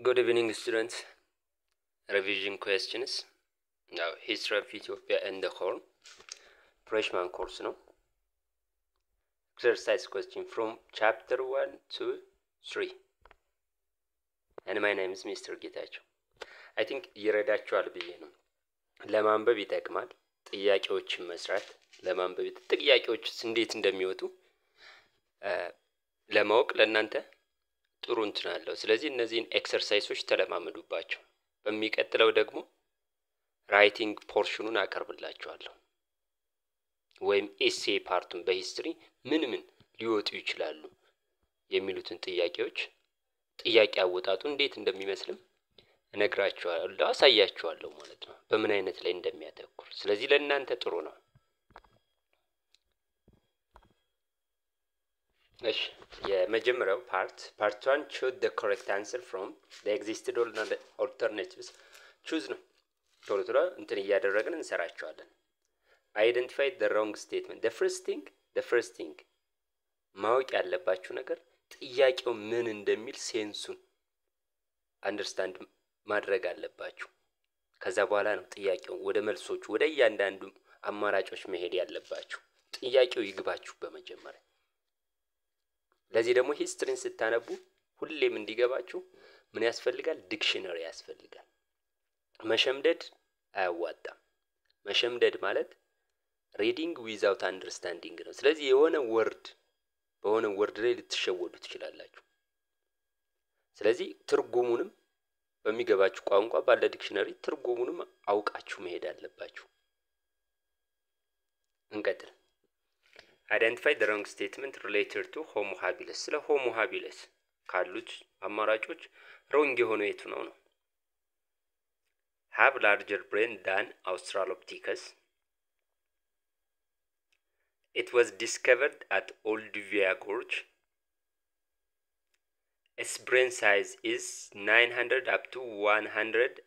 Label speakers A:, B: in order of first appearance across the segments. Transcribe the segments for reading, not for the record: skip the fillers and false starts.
A: Good evening, students. Revision questions. Now, History of Ethiopia and the Horn. Freshman course, no? Exercise question from chapter 1 to 3. And my name is Mr. Getachew. I think ይረዳችኋል ብዬ ነው። ለማንበብ ይጠቅማል። ጥያቄዎችን መስራት ለማንበብ ጥያቄዎችስ እንዴት እንደሚወጡ ለማወቅ ለእናንተ ጥሩ እንትን አለው። ስለዚህ እነዚህን ኤክሰርሳይሶች ተለማመዱባቸው። በሚቀጥለው ደግሞ ራይቲንግ ፖርሽኑን አቀርብላችኋለሁ። ወይም ኤሴ ፓርቱን በሂስትሪ ምን ሊወጡ ይችላሉ የሚሉትን ጥያቄ አወጣጡ እንዴት እንደሚመስልም እነግራችኋለሁ፣ አሳያችኋለሁ ማለት ነው፣ በምን አይነት ላይ እንደሚያተኩር። ስለዚህ ለእናንተ ጥሩ ነው። እሺ የመጀመሪያው part 1 choose the correct answer from the existed alternatives. choose ነው ቶሎ እንትን እያደረግን እንሰራቸዋለን። identify the wrong statement. the first thing ማወቅ ያለባችሁ ነገር ጥያቄው ምን እንደሚል ሴንሱን አንደርስታንድ ማድረግ አለባችሁ። ከዛ በኋላ ነው ጥያቄው ወደ መልሶቹ ወደ እያንዳንዱ አማራጮች መሄድ ያለባችሁ። ጥያቄው ይግባችሁ በመጀመሪያ። ለዚህ ደግሞ ሂስትሪን ስታነቡ ሁሌም እንዲገባችሁ ምን ያስፈልጋል? ዲክሽነሪ ያስፈልጋል። መሸምደድ አያዋጣም። መሸምደድ ማለት reading without understanding ነው። ስለዚህ በሆነ ወርድ ላይ ልትሸወዱ ትችላላችሁ። ስለዚህ ትርጉሙንም በሚገባችሁ ቋንቋ ባለ ዲክሽነሪ ትርጉሙንም አውቃችሁ መሄድ አለባችሁ። እንቀጥል። identify the wrong statement related to homo habilis. ስለ homo habilis ካሉት አማራጮች wrong የሆነው የቱ ነው? have larger brain than australopithecus. it was discovered at Olduvai Gorge. its brain size is 900 up to 1100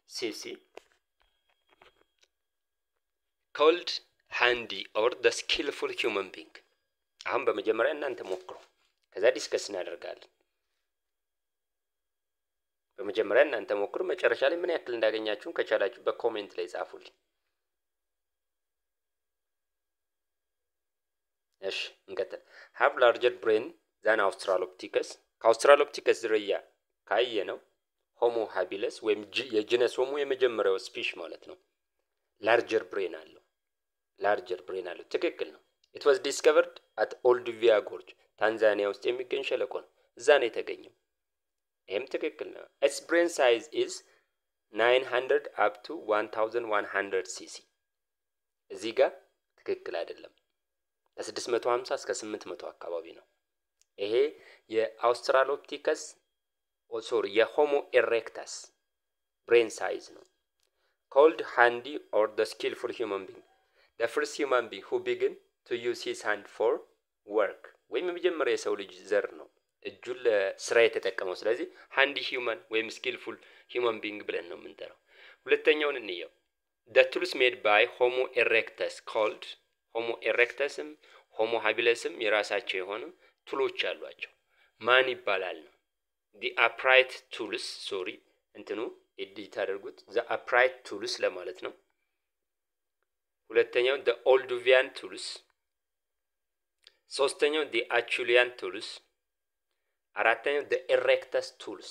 A: cc. called handy or the skillful human being. አሁን በመጀመሪያ እናንተ ሞክሩ፣ ከዛ ዲስከስ እናደርጋለን። በመጀመሪያ እናንተ ሞክሩ፣ መጨረሻ ላይ ምን ያክል እንዳገኛችሁ ከቻላችሁ በኮሜንት ላይ ጻፉልኝ። እሺ እንቀጥል። have larger brain than australopithecus. ከአውስትራሎፒቲከስ ዝርያ ካየነው ሆሞ ሃቢለስ ወይም የጂነስ ሆሞ የመጀመሪያው ስፒሽ ማለት ነው larger brain አለው። ትክክል ነው። it was discovered at Olduvai Gorge. ታንዛኒያ ውስጥ የሚገኝ ሸለቆ ነው፣ እዛ ነው የተገኘው። ይሄም ትክክል ነው። its brain size is 900 up to 1100 cc. እዚህ ጋር ትክክል አይደለም። ከ650 እስከ 800 አካባቢ ነው። ይሄ የአውስትራሎፒቲከስ የሆሞ ኤሬክተስ ብሬን ሳይዝ ነው። called handy or the skillful human being. the first human being who began to use his hand for work. ወይም የመጀመሪያ የሰው ልጅ ዘር ነው እጁን ለስራ የተጠቀመው። ስለዚህ handy human ወይም skillful human being ብለን ነው የምንጠራው። ሁለተኛውን እንየው። the tools made by homo erectus called homo erectusም homo habilisም የራሳቸው የሆኑ ቱሎች አሏቸው። ማን ይባላል ነው? the upright tools እንትኑ ኤዲት አድርጉት። the upright tools ለማለት ነው። ሁለተኛው the Olduvaian tools፣ ሶስተኛው the Acheulean tools፣ አራተኛው the erectus tools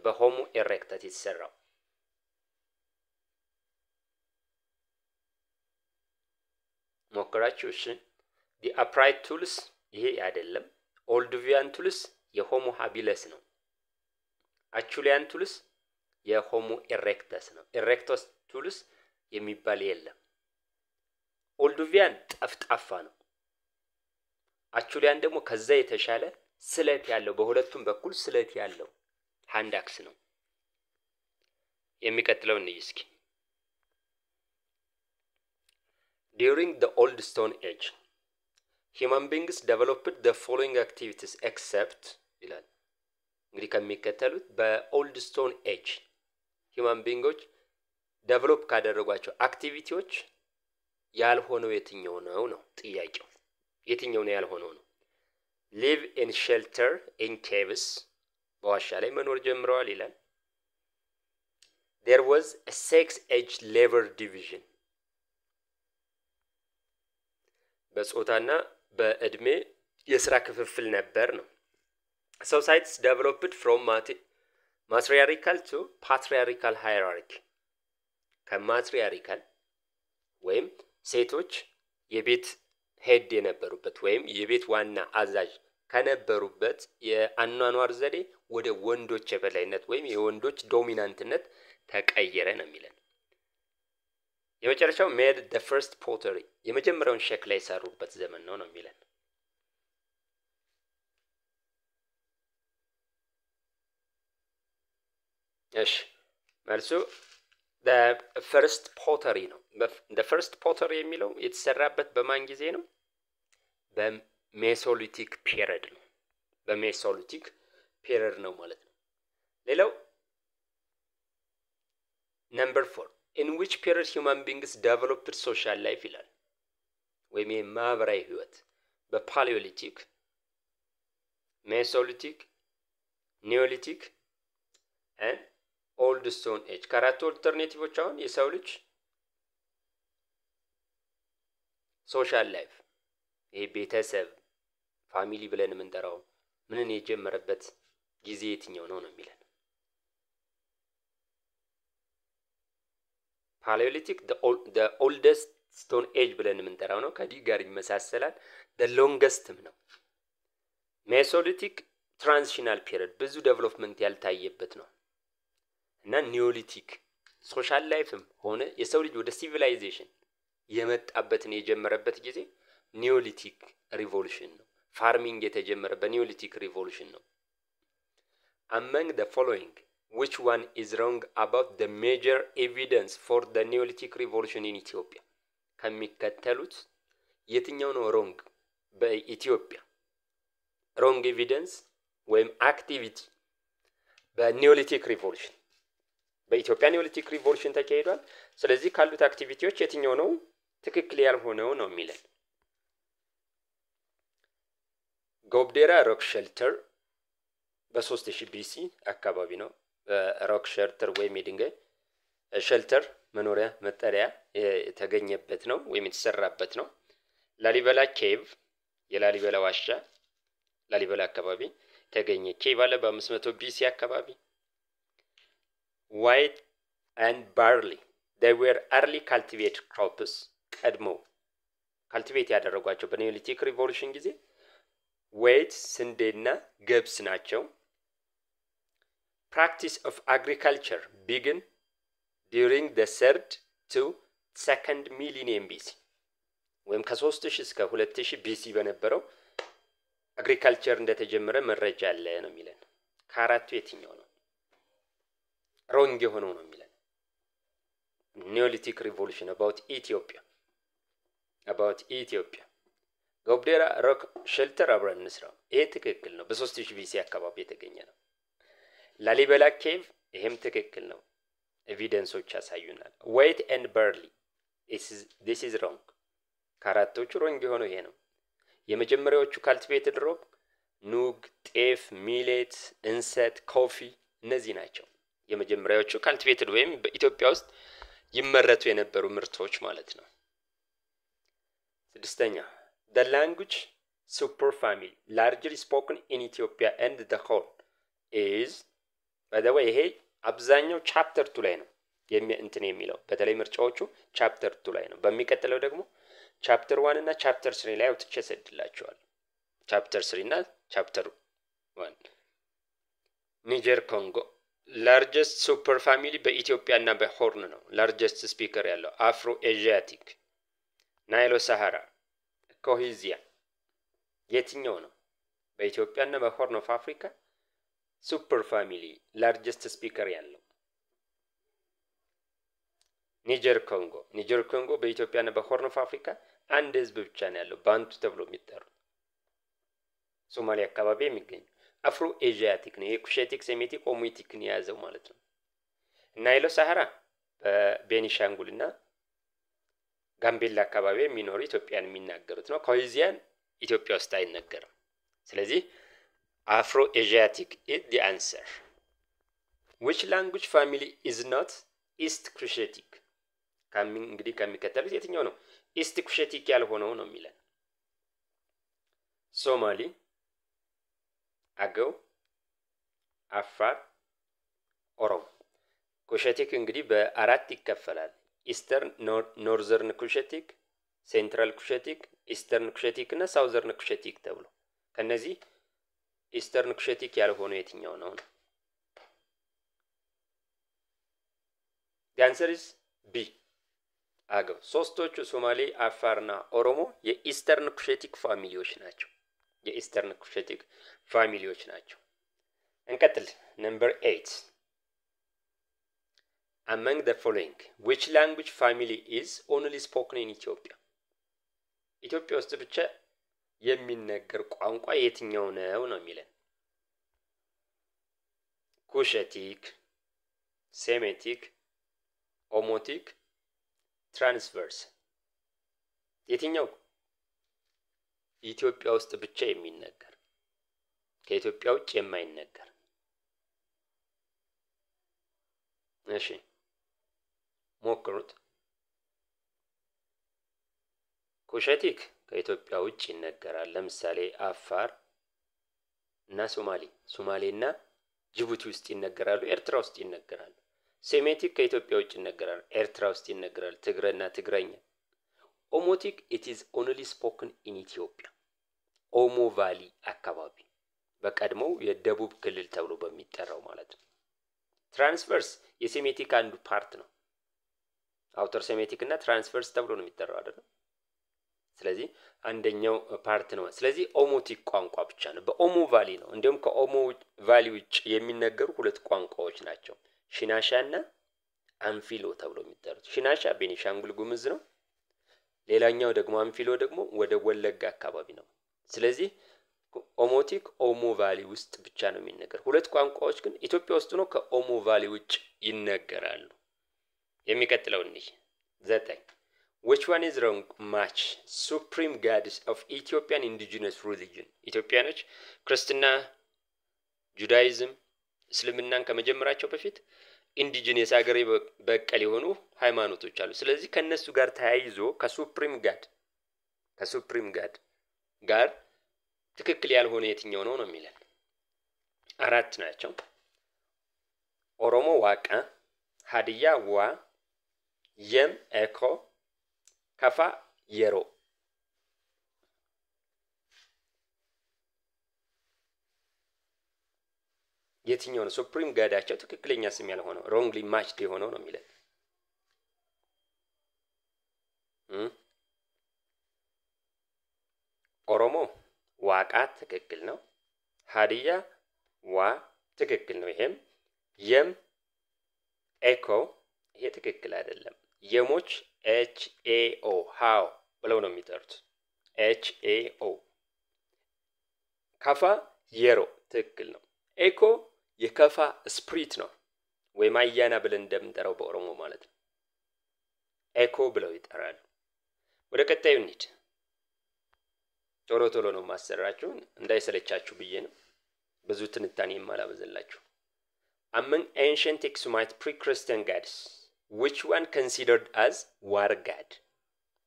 A: በሆሞ ኤሬክተስ የተሰራው። ሞክራችሁ እሺ። the upright tools ይሄ አይደለም። Olduvaian tools የሆሞ ሃቢለስ ነው። Acheulean tools የሆሞ ኤሬክተስ ነው። ኤሬክተስ ቱልስ የሚባል የለም። Olduvaian ጠፍጣፋ ነው። Acheulean ደግሞ ከዛ የተሻለ ስለት ያለው በሁለቱም በኩል ስለት ያለው ሃንድ አክስ ነው። የሚቀጥለው እንይ እስኪ። during the old stone age human beings developed the following activities except ይላል። እንግዲህ ከሚከተሉት በኦልድ ስቶን ኤጅ human beings ዴቨሎፕ ካደረጓቸው አክቲቪቲዎች ያልሆነው የትኛው ነው ጥያቄው። የትኛው ነው ያልሆነው ነው? live in shelter in caves በዋሻ ላይ መኖር ጀምረዋል ይላል። there was a sex-age labor division በጾታና በእድሜ የሥራ ክፍፍል ነበር ነው። societies developed from matriarchal to patriarchal hierarchy ከማትሪያሪካል ወይም ሴቶች የቤት ሄድ የነበሩበት ወይም የቤት ዋና አዛዥ ከነበሩበት የአኗኗር ዘዴ ወደ ወንዶች የበላይነት ወይም የወንዶች ዶሚናንትነት ተቀየረ ነው የሚለን። የመጨረሻው made the first pottery የመጀመሪያውን ሸክላ የሰሩበት ዘመን ነው የሚለን። እሺ መልሱ the first pottery ነው። the first pottery የሚለው የተሰራበት በማን ጊዜ ነው? በሜሶሊቲክ ፔሪድ ነው። በሜሶሊቲክ ፔሪድ ነው ማለት ነው። ሌላው number 4 in which period human beings developed social life ይላል ወይም የማህበራዊ ህይወት በፓሊዮሊቲክ፣ ሜሶሊቲክ፣ ኒዮሊቲክ and old stone age ከአራቱ ኦልተርኔቲቮች አሁን የሰው ልጅ ሶሻል ላይፍ ይሄ ቤተሰብ ፋሚሊ ብለን የምንጠራው ምንን የጀመረበት ጊዜ የትኛው ነው የሚለን። ፓሊዮሊቲክ the oldest stone age ብለን የምንጠራው ነው ከዲ ጋር ይመሳሰላል። the longest ነው። ሜሶሊቲክ ትራንዚሽናል ፔሪድ ብዙ ዴቨሎፕመንት ያልታየበት ነው። እና ኒዮሊቲክ ሶሻል ላይፍም ሆነ የሰው ልጅ ወደ ሲቪላይዜሽን የመጣበትን የጀመረበት ጊዜ ኒዮሊቲክ ሪቮሉሽን ነው። ፋርሚንግ የተጀመረ በኒዮሊቲክ ሪቮሉሽን ነው። among the following which one is wrong about the major evidence for the neolithic revolution in Ethiopia ከሚከተሉት የትኛው ነው ሮንግ በኢትዮጵያ ሮንግ ኤቪደንስ ወይም አክቲቪቲ በኒዮሊቲክ ሪቮሉሽን በኢትዮጵያ ኒዮሊቲክ ሪቮሉሽን ተካሂዷል። ስለዚህ ካሉት አክቲቪቲዎች የትኛው ነው ትክክል ያልሆነው ነው የሚለን። ጎብዴራ ሮክ ሼልተር በ3000 ቢሲ አካባቢ ነው። ሮክ ሼልተር ወይም የድንጋይ ሼልተር መኖሪያ መጠለያ የተገኘበት ነው ወይም የተሰራበት ነው። ላሊበላ ኬቭ የላሊበላ ዋሻ ላሊበላ አካባቢ ተገኘ ኬቭ አለ በ500 ቢሲ አካባቢ። white and barley they were early cultivated crops ቀድሞ ካልቲቬት ያደረጓቸው በኒዮሊቲክ ሪቮሉሽን ጊዜ wheat ስንዴና ገብስ ናቸው። practice of agriculture began during the 3rd to 2nd millennium BC ወይም ከ3000 እስከ 2000 BC በነበረው አግሪካልቸር እንደተጀመረ መረጃ አለ ነው የሚለን። ከአራቱ የትኛው ነው ሮንግ የሆነው ነው የሚለን? ኒዮሊቲክ ሪቮሉሽን about ኢትዮጵያ ጎብዴራ ሮክ ሼልተር አብረን እንስራው ይሄ ትክክል ነው። በ3000 ቢሲ አካባቢ የተገኘ ነው። ላሊበላ ኬቭ ይሄም ትክክል ነው። ኤቪደንሶች ያሳዩናል። wheat and barley this is wrong ከአራቶቹ ሮንግ የሆነው ይሄ ነው። የመጀመሪያዎቹ ካልቲቬትድ ሮክ ኑግ፣ ጤፍ፣ ሚሌት፣ እንሰት፣ ኮፊ እነዚህ ናቸው የመጀመሪያዎቹ ካልቲቬትድ ወይም በኢትዮጵያ ውስጥ ይመረቱ የነበሩ ምርቶች ማለት ነው። ስድስተኛ the language super family largely spoken in Ethiopia and the whole is by the way ይሄ አብዛኛው ቻፕተር 2 ላይ ነው እንትን የሚለው በተለይ ምርጫዎቹ ቻፕተር 2 ላይ ነው። በሚቀጥለው ደግሞ ቻፕተር 1 እና ቻፕተር 3 ላይ አውጥቼ ሰድላችኋል። ቻፕተር 3 እና ቻፕተር 1 ኒጀር ኮንጎ ላርጀስት ሱፐር ፋሚሊ በኢትዮጵያ እና በሆርን ነው ላርጀስት ስፒከር ያለው። አፍሮ ኤዥያቲክ፣ ናይሎ ሳሃራ፣ ኮሂዚያ የትኛው ነው በኢትዮጵያ እና በሆርን ኦፍ አፍሪካ ሱፐር ፋሚሊ ላርጀስት ስፒከር ያለው? ኒጀር ኮንጎ በኢትዮጵያ እና በሆርን ኦፍ አፍሪካ አንድ ህዝብ ብቻ ነው ያለው ባንቱ ተብሎ የሚጠሩ ሶማሊያ አካባቢ የሚገኝ። አፍሮ ኤዥያቲክ ነው የኩሼቲክ ሴሜቲክ ኦሞቲክን የያዘው ማለት ነው። ናይሎ ሳሃራ በቤኒሻንጉልና ጋምቤላ አካባቢ የሚኖሩ ኢትዮጵያን የሚናገሩት ነው። ኮሂዚያን ኢትዮጵያ ውስጥ አይነገርም። ስለዚህ Afro-Asiatic is the answer. Which language family is not East Cushitic? እንግዲህ ከሚከተሉት የትኛው ነው ኢስት ኩሼቲክ ያልሆነው ነው የሚለን? ሶማሊ፣ አገው፣ አፋር፣ ኦሮሞ። ኩሼቲክ እንግዲህ በአራት ይከፈላል። ኢስተርን ኖርዘርን ኩሼቲክ፣ ሴንትራል ኩሼቲክ፣ ኢስተርን ኩሼቲክ እና ሳውዘርን ኩሼቲክ ተብሎ ከነዚህ ኢስተርን ኩሼቲክ ያልሆነው የትኛው ነው? The answer is B. አገው። ሶስቶቹ ሶማሌ፣ አፋርና ኦሮሞ የኢስተርን ኩሼቲክ ፋሚሊዎች ናቸው። የኢስተርን ኩሼቲክ ፋሚሊዎች ናቸው። እንቀጥል። Number 8. Among the following, which language family is only spoken in Ethiopia? ኢትዮጵያ ውስጥ ብቻ የሚነገር ቋንቋ የትኛው ነው ነው የሚለን? ኩሼቲክ፣ ሴሜቲክ፣ ኦሞቲክ፣ ትራንስቨርስ። የትኛው ኢትዮጵያ ውስጥ ብቻ የሚነገር ከኢትዮጵያ ውጭ የማይነገር? እሺ ሞክሩት። ኩሼቲክ ከኢትዮጵያ ውጭ ይነገራል። ለምሳሌ አፋር እና ሶማሌና ጅቡቲ ውስጥ ይነገራሉ፣ ኤርትራ ውስጥ ይነገራሉ። ሴሜቲክ ከኢትዮጵያ ውጭ ይነገራል፣ ኤርትራ ውስጥ ይነገራል፣ ትግረኛ። ኦሞቲክ it is only spoken in Ethiopia ኦሞ ቫሊ አካባቢ በቀድሞው የደቡብ ክልል ተብሎ በሚጠራው ማለት ነው። ትራንስቨርስ የሴሜቲክ አንዱ ፓርት ነው። አውተር ሴሜቲክ እና ትራንስቨርስ ተብሎ ነው የሚጠራው አይደል? ስለዚህ አንደኛው ፓርት ነው። ስለዚህ ኦሞቲክ ቋንቋ ብቻ ነው፣ በኦሞ ቫሊ ነው። እንዲሁም ከኦሞ ቫሊ ውጭ የሚነገሩ ሁለት ቋንቋዎች ናቸው፣ ሽናሻና አንፊሎ ተብሎ የሚጠሩት። ሽናሻ ቤኒሻንጉል ጉሙዝ ነው። ሌላኛው ደግሞ አንፊሎ ደግሞ ወደ ወለጋ አካባቢ ነው። ስለዚህ ኦሞቲክ ኦሞ ቫሊ ውስጥ ብቻ ነው የሚነገር። ሁለት ቋንቋዎች ግን ኢትዮጵያ ውስጥ ነው ከኦሞ ቫሊ ውጭ ይነገራሉ። የሚቀጥለው እንይ 9. Which one is wrong? Match supreme goddess of Ethiopian indigenous religion. ኢትዮጵያኖች ክርስትና፣ ጁዳይዝም፣ እስልምናን ከመጀመራቸው በፊት ኢንዲጂነስ ሀገሬ በቀል የሆኑ ሃይማኖቶች አሉ። ስለዚህ ከነሱ ጋር ተያይዞ ከሱፕሪም ጋድ ጋር ትክክል ያልሆነ የትኛው ነው ነው የሚለን? 4 ናቸው። ኦሮሞ ዋቃ፣ ሀዲያ ዋ፣ የም ኤኮ፣ ከፋ የሮ። የትኛው ነው ሱፕሪም ጋዳቸው ትክክለኛ ስም ያልሆነው wrongly matched የሆነው ነው የሚለን? ኦሮሞ ዋቃ ትክክል ነው። ሀዲያ ዋ ትክክል ነው። ይሄም የም ኤኮ ይሄ ትክክል አይደለም። የሞች HAO ሃው ብለው ነው የሚጠሩት HAO። ከፋ የሮ ትክክል ነው። ኤኮ የከፋ ስፕሪት ነው ወይ ማያና ብለን እንደምንጠራው በኦሮሞ ማለት ነው። ኤኮ ብለው ይጠራሉ። ወደ ቀጣዩ እንሂድ። ቶሎ ነው ማሰራችሁ እንዳይሰለቻችሁ ብዬ ነው ብዙ ትንታኔ የማላበዘላችሁ። Among ancient Exumite pre-Christian gods, which one considered as war god?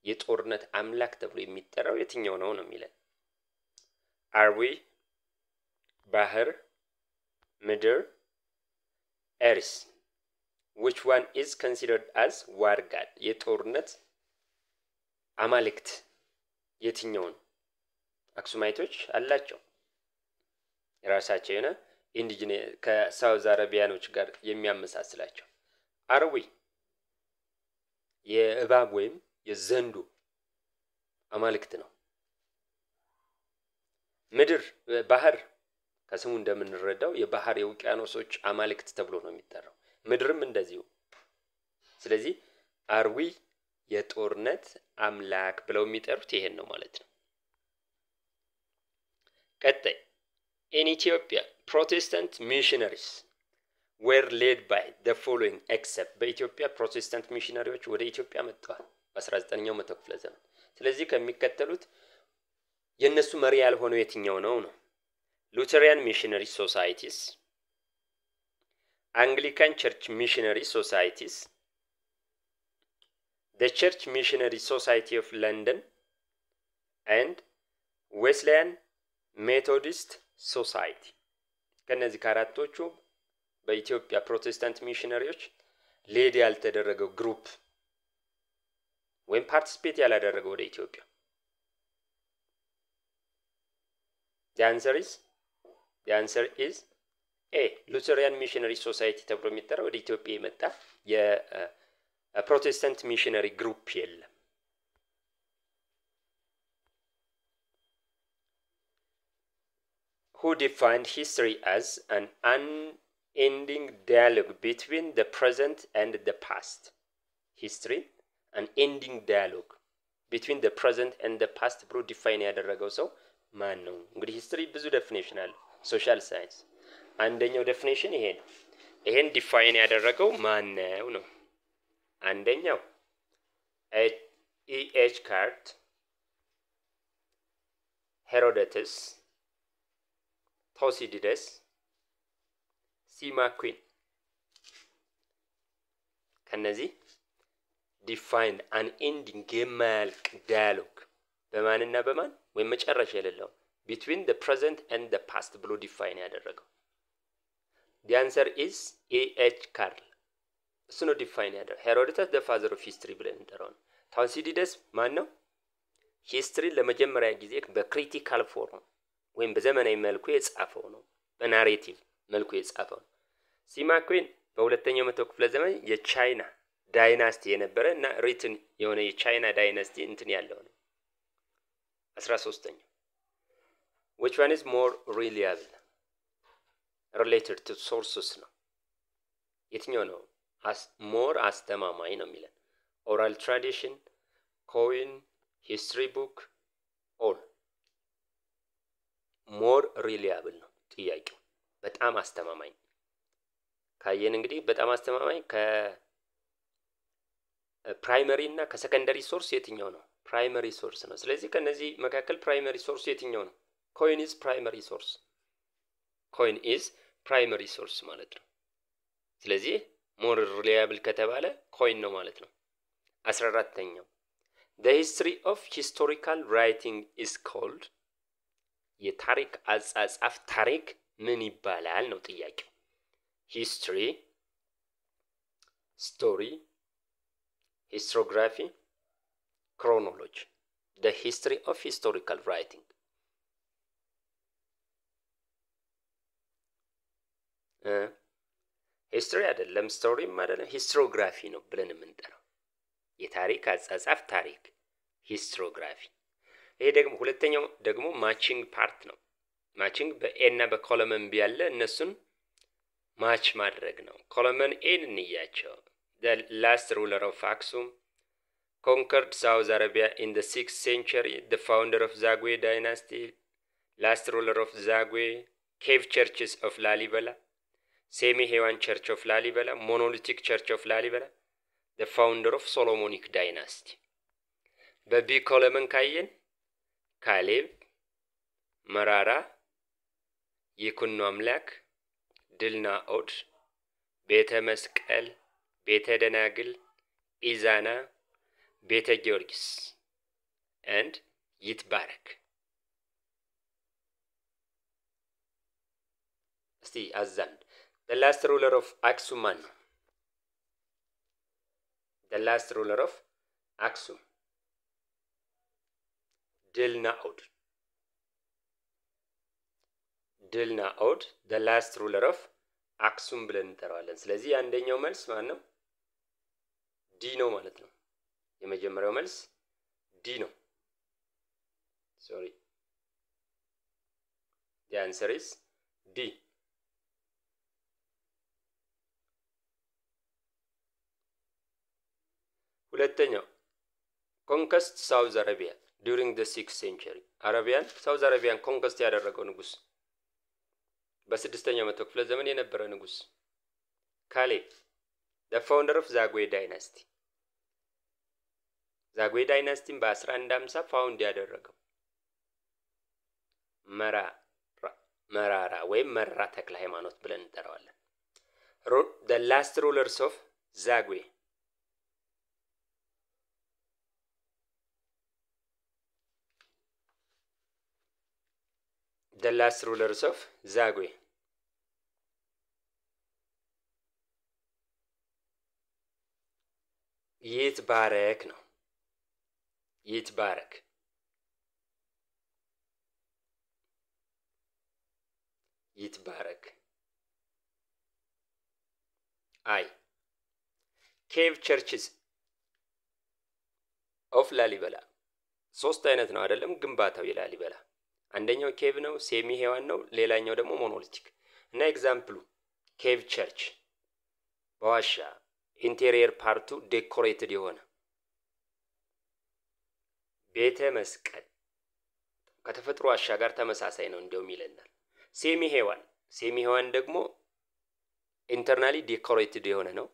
A: የጦርነት አምላክ ተብሎ የሚጠራው የትኛው ነው ነው የሚለን? አርዊ፣ ባህር፣ ምድር፣ ኤርስ። which one is considered as war god? የጦርነት አማልክት የትኛው ነው? አክሱማይቶች አላቸው የራሳቸው የሆነ ኢንዲጂነስ ከሳውዝ አረቢያኖች ጋር የሚያመሳስላቸው። አርዊ የእባብ ወይም የዘንዱ አማልክት ነው። ምድር ባህር ከስሙ እንደምንረዳው የባህር የውቅያኖሶች አማልክት ተብሎ ነው የሚጠራው። ምድርም እንደዚሁ። ስለዚህ አርዊ የጦርነት አምላክ ብለው የሚጠሩት ይሄን ነው ማለት ነው። ቀጣይ In Ethiopia, Protestant missionaries were led by the following except በኢትዮጵያ ፕሮቴስታንት ሚሽነሪዎች ወደ ኢትዮጵያ መጥተዋል በ19ኛው መቶ ክፍለ ዘመን። ስለዚህ ከሚከተሉት የነሱ መሪ ያልሆነው የትኛው ነው ነው? Lutheran missionary societies, Anglican church missionary societies, the Church Missionary Society of London, and Wesleyan Methodist Society. ከነዚህ ከአራቶቹ በኢትዮጵያ ፕሮቴስታንት ሚሽነሪዎች ሌድ ያልተደረገው ግሩፕ ወይም ፓርቲሲፔት ያላደረገው ወደ ኢትዮጵያ the answer is A. Lutheran Missionary Society ተብሎ የሚጠራው ወደ ኢትዮጵያ የመጣ የፕሮቴስታንት ሚሽነሪ ግሩፕ የለም። Who defined history as an unending dialogue between the present and the past? History, an ending dialogue between the present and the past ብሎ ዲፋይን ያደረገው ሰው ማን ነው? እንግዲህ ሂስትሪ ብዙ ዴፊኒሽን አለ። ሶሻል ሳይንስ አንደኛው ዴፊኒሽን ይሄ ነው። ይሄን ዲፋይን ያደረገው ማን ነው? አንደኛው E.H. Cart, Herodotus, Thucydides, C. McQueen ከነዚህ ዲፋይንድ አን ኤንዲንግ የማያልቅ ዳያሎግ በማንና በማን ወይም መጨረሻ የሌለው between the present and the past ብሎ ዲፋይን ያደረገው the answer is A.H. Carl እሱ ነው ዲፋይን ያደረገው። ሄሮዶተስ the father of history ብለን እንጠራው። ታውሲዲደስ ማን ነው? ሂስትሪ ለመጀመሪያ ጊዜ በክሪቲካል ፎርም ወይም በዘመናዊ መልኩ የጻፈው ነው። በናሬቲቭ መልኩ የጻፈው ነው። ሲማኩዊን በሁለተኛው መቶ ክፍለ ዘመን የቻይና ዳይናስቲ የነበረ እና ሪትን የሆነ የቻይና ዳይናስቲ እንትን ያለው ነው። 13ኛው which one is more reliable related to sources ነው? የትኛው ነው more አስተማማኝ ነው የሚለን? oral tradition, coin, history book, all more reliable ነው ጥያቄው። በጣም አስተማማኝ ካየን እንግዲህ በጣም አስተማማኝ ከፕራይመሪ እና ከሰከንደሪ ሶርስ የትኛው ነው? ፕራይመሪ ሶርስ ነው። ስለዚህ ከነዚህ መካከል ፕራይመሪ ሶርስ የትኛው ነው? ኮይን ኢዝ ፕራይመሪ ሶርስ። ኮይን ኢዝ ፕራይመሪ ሶርስ ማለት ነው። ስለዚህ ሞር ሪላያብል ከተባለ ኮይን ነው ማለት ነው። 14ኛው the history of historical writing is called የታሪክ አጻጻፍ ታሪክ ምን ይባላል ነው ጥያቄው። history, story, historiography, chronology. the history of historical writing history አይደለም ስቶሪም አይደለም ሂስትሮግራፊ ነው ብለን የምንጠራው የታሪክ አጻጻፍ ታሪክ ሂስትሮግራፊ። ይሄ ደግሞ ሁለተኛው ደግሞ ማቺንግ ፓርት ነው። ማቺንግ በኤ እና በኮለመን ቢ ያለ እነሱን ማች ማድረግ ነው። ኮለመን ኤን እንያቸው the last ruler of Aksum conquered South Arabia in the 6th century, the founder of Zagwe dynasty, last ruler of Zagwe, cave churches of Lalibela, semi-Hewan church of Lalibela, monolithic church of Lalibela, the founder of Solomonic dynasty. በቢ ኮለመን ካየን ካሌብ፣ መራራ፣ ይኩኖ አምላክ፣ ድልናኦድ፣ ቤተ መስቀል፣ ቤተ ደናግል፣ ኢዛና፣ ቤተ ጊዮርጊስ and ይትባረክ። እስቲ አዛን the last ruler of Aksum man ነው? the last ruler of Aksum ድልናኦድ the last ruler of Aksum ብለን እንጠራዋለን። ስለዚህ አንደኛው መልስ ማን ነው? ዲ ነው ማለት ነው። የመጀመሪያው መልስ ዲ ነው። sorry the answer is D. ሁለተኛው conquest South Arabia during the 6th century አረቢያን ሳውዝ አረቢያን ኮንኮስት ያደረገው ንጉስ በ6ኛው መቶ ክፍለ ዘመን የነበረ ንጉስ ካሌብ the founder of Zagwe dynasty Zagwe dynasty በ1150 ፋውንድ ያደረገው መራራ ወይም መራ ተክለ ሃይማኖት ብለን እንጠራዋለን። the last rulers of Zagwe. the last rulers of Zagwe. ይትባረክ ነው። ይትባረክ ይትባረክ። አይ ኬቭ ቸርችስ ኦፍ ላሊበላ ሶስት አይነት ነው አይደለም ግንባታው የላሊበላ። አንደኛው ኬቭ ነው፣ ሴሚ ሄዋን ነው፣ ሌላኛው ደግሞ ሞኖሊቲክ እና ኤግዛምፕሉ ኬቭ ቸርች በዋሻ ኢንቴሪየር ፓርቱ ዴኮሬትድ የሆነ ቤተ መስቀል ከተፈጥሮ ዋሻ ጋር ተመሳሳይ ነው እንደውም ይለናል። ሴሚ ሄዋን ደግሞ ኢንተርናሊ ዴኮሬትድ የሆነ ነው።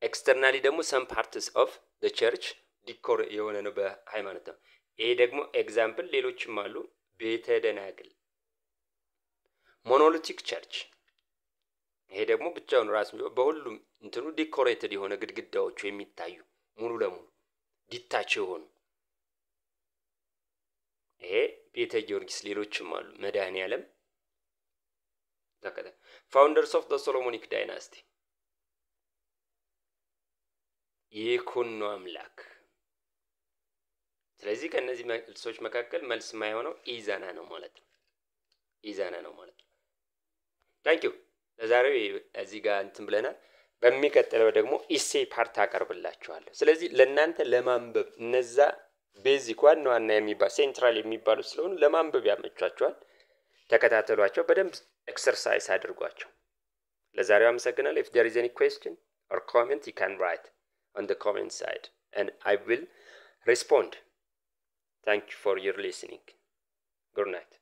A: ኤክስተርናሊ ደግሞ some parts of the church ዲኮር የሆነ ነው በሃይማኖት ነው። ይሄ ደግሞ ኤግዛምፕል ሌሎችም አሉ። ቤተ ደናግል ሞኖሊቲክ ቸርች። ይሄ ደግሞ ብቻውን ራስ በሁሉም እንትኑ ዲኮሬትድ የሆነ ግድግዳዎቹ የሚታዩ ሙሉ ለሙሉ ዲታች የሆኑ ይሄ ቤተ ጊዮርጊስ። ሌሎችም አሉ መድኃኔዓለም ተከተ ፋውንደርስ ኦፍ ዘ ሶሎሞኒክ ዳይናስቲ ይኩን ነው አምላክ። ስለዚህ ከነዚህ መልሶች መካከል መልስ የማይሆነው ኢዛና ነው ማለት ነው። ኢዛና ነው ማለት ነው። ታንኪዩ ለዛሬው እዚህ ጋር እንትን ብለናል። በሚቀጥለው ደግሞ ኢሴ ፓርት አቀርብላችኋለሁ። ስለዚህ ለእናንተ ለማንበብ እነዛ ቤዚክ ዋና የሚባል ሴንትራል የሚባሉ ስለሆኑ ለማንበብ ያመቻችኋል። ተከታተሏቸው፣ በደንብ ኤክሰርሳይዝ አድርጓቸው። ለዛሬው አመሰግናለሁ። if there is any question or comment you can write on the comment side and I will respond. Thank you for your listening. Good night.